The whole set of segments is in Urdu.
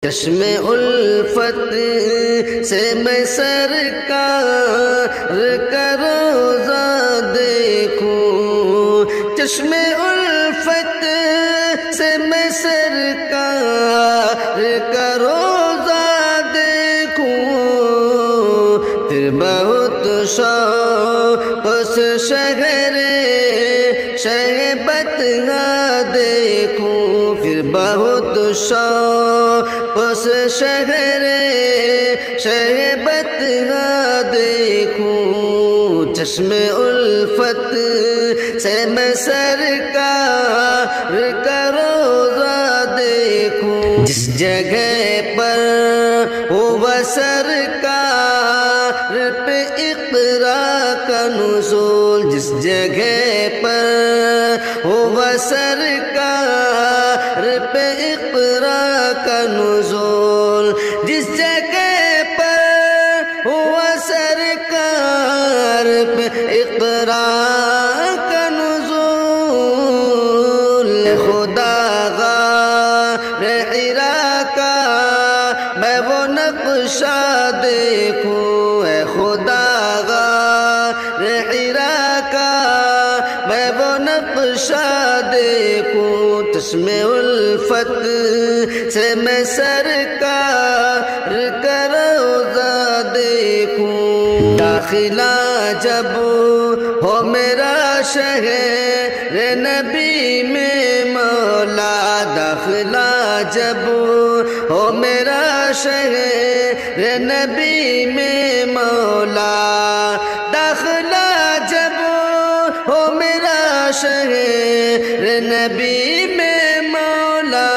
چشم الفت سے میں سرکار کا روضہ دیکھوں، چشم الفت سے میں سرکار کا روضہ دیکھوں، پھر بہت شوق سے شہر بتگاں دیکھوں، پھر بہت شوق سے شہر بتگاں دیکھوں، چشم الفت سے میں سرکار کا روضہ دیکھوں، جس جگہ پر ہوا سرکار پہ اقرا کا نزول، جس جگہ پر ہوا سرکار پہ اقرا کا نزول، جس جگہ پر ہوا سرکار پہ اقرا کا نزول، خدا غار حرا کا میں وہ نقشہ دیکھوں، اے خدا غار حرا کا میں وہ نقشہ دیکھوں، چشم الفت سے میں سرکار کا روضہ دیکھوں، داخلہ جب ہو میرا شہر نبی میں مولا، داخلہ جب ہو میرا شہر نبی میں مولا، داخلہ جب ہو میرا شہر نبی میں مولا،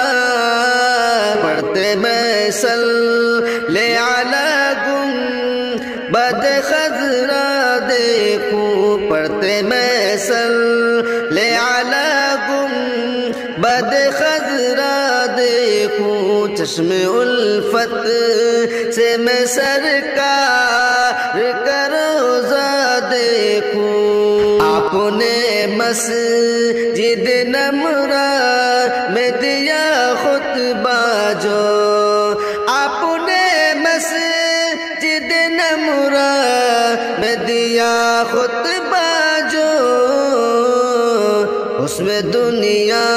پڑھتے میں صلی علی گنبد خضرا دیکھوں، پڑھتے میں صلی علی گنبد خضرا دیکھوں، چشم الفت سے میں سرکار کا روضہ دیکھوں، آپ نے مسجد نمرہ میں دیا خطبہ جو، آپ نے مسجد نمرہ میں دیا خطبہ جو، اس میں دنیا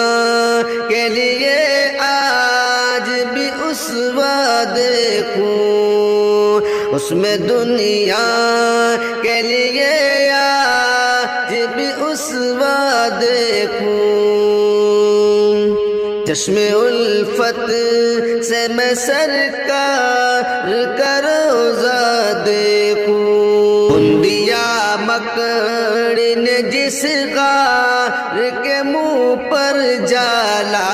کے لیے آج بھی اسوہ دیکھوں، اس میں دنیا کے لیے آج بھی اسوہ دیکھوں، چشم الفت سے میں سرکار کا روضہ دیکھوں، بندیا مکڑی نے جس غار کے منہ پر جالا،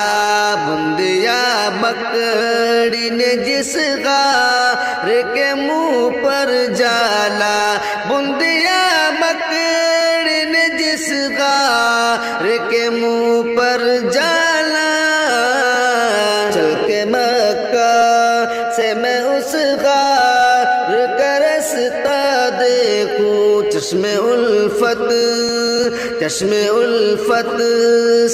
بندیا مکڑی نے جس غار کے منہ پر جالا، بندیا مکڑی نے جس غار کے منہ پر جالا، چل کے مکہ سے میں اس غار کا رستہ دیکھوں، چشم الفت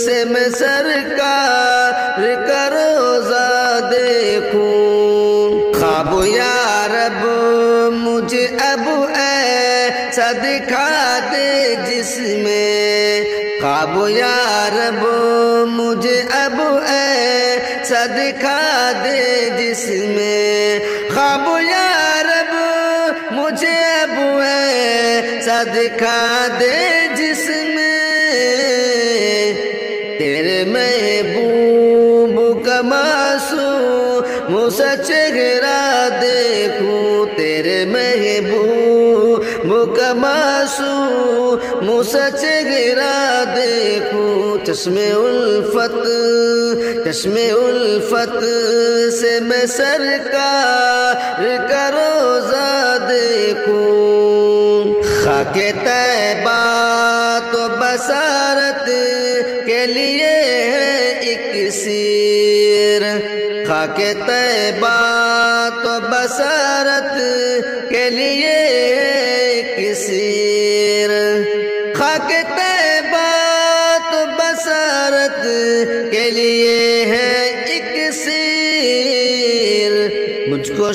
سے میں سرکار کا روضہ دیکھوں، خواب یا رب مجھے اب ایسا دکھا دے جس میں، خواب یا رب مجھے اب ایسا دکھا دے جس میں، خواب یا رب مجھے اب ایسا دکھا دے جس میں، تیرے محبوب کا معصوم سا چہرہ دیکھوں، تیرے محبوب کا معصوم سا چہرہ دیکھوں، چشم الفت سے میں سرکار کا روضہ دیکھوں، خاک طیبہ تو بصارت کے لیے ہے اکسیر، خاک طیبہ تو بصارت کے لیے ہے اکسیر، خاک طیبہ تو بصارت کے لیے ہے اکسیر، مجھ کو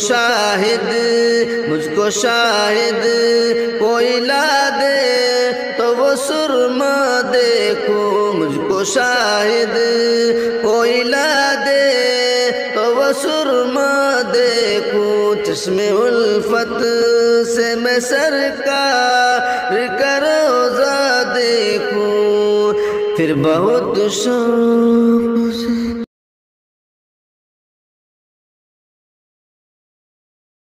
شاہد کوئی لا دے تو وہ سرما دیکھوں، مجھ کو شاہد کوئی لا دے تو وہ سرما دیکھوں، چشم الفت سے میں سرکار کا روضہ دیکھوں، پھر بہت شوق سے